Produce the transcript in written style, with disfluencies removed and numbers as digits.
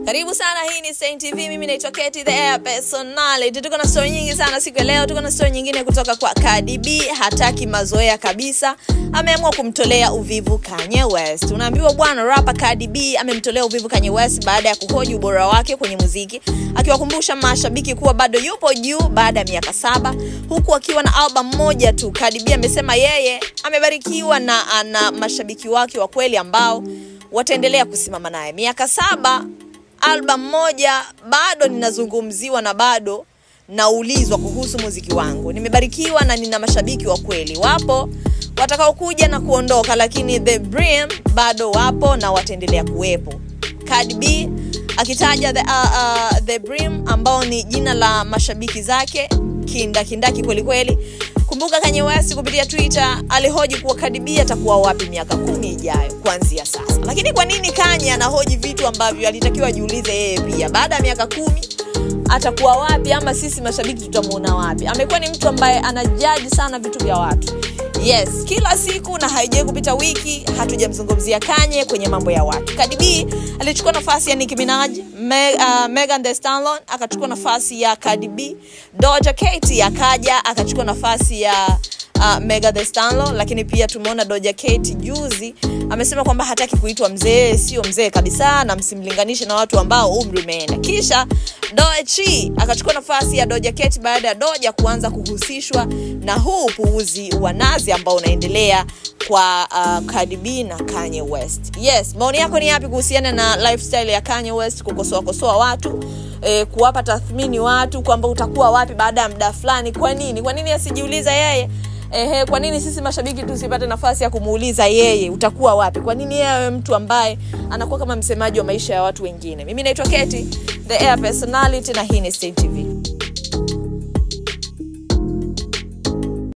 Karibu sana, hii ni Saint TV. Mimi naitwa Keti the Air Personality. Tuko na story nyingi sana siku ya leo. Tuko na story nyingine kutoka kwa Cardi B. Hataki mazoea kabisa. Ameamua kumtolea uvivu Kanye West. Unaambiwa bwana rapper Cardi B amemtolea uvivu Kanye West baada ya kuhoji ubora wake kwenye muziki, akiwakumbusha mashabiki kuwa bado yupo juu baada ya miaka 7 huku akiwa na album moja tu. Cardi B amesema yeye amebarikiwa na ana mashabiki wake wa kweli ambao wataendelea kusimama naye. Miaka 7, album moja, bado ninazungumziwa na bado naulizwa kuhusu muziki wangu. Nimebarikiwa na nina mashabiki wa kweli. Wapo watakao kuja na kuondoka, lakini The Brim bado wapo na wataendelea kuwepo. Cardi B akitaja The Brim ambao ni jina la mashabiki zake kindaki kweli kweli. Kumbuka Kanye West kupitia Twitter alihoji kuwa Cardi B atakuwa wapi miaka 10 ijayo kuanzia sasa. Lakini kwa nini Kanye anahoji vitu ambavyo alitakiwa jiulize yeye pia? Baada ya miaka 10 atakuwa wapi, ama sisi mashabiki tutamuona wapi? Amekuwa ni mtu ambaye anajaji sana vitu vya watu. Yes, kila siku na haijai kupita wiki hatujamzungumzia Kanye kwenye mambo ya watu. Cardi B alichukua nafasi ya Nicki Minaj, Megan Thee Stallion akachukua nafasi ya Cardi B, Doja Cat akaja akachukua nafasi ya Megan Thee Stallion. Lakini pia tumeona Doja Cat juzi amesema kwamba hataki kuitwa mzee, sio mzee kabisa, na msimlinganishe na watu ambao umri umeenda. Kisha Doechii akachukua nafasi ya Doja Cat baada ya Doja kuanza kuhusishwa na huu puuzi wa nazi ambao unaendelea kwa Cardi B na Kanye West. Yes, maoni yako ni yapi kuhusiana na lifestyle ya Kanye West, kukosoa watu, kuwapa tathmini watu kwamba utakuwa wapi baada ya muda fulani? Kwa nini asijiuliza yeye? Kwa nini sisi mashabiki tusipate nafasi ya kumuuliza yeye utakuwa wapi? Kwa nini yeye mtu ambaye anakuwa kama msemaji wa maisha ya watu wengine? Mimi naitwa Keti the Air Personality na hii ni Saint TV.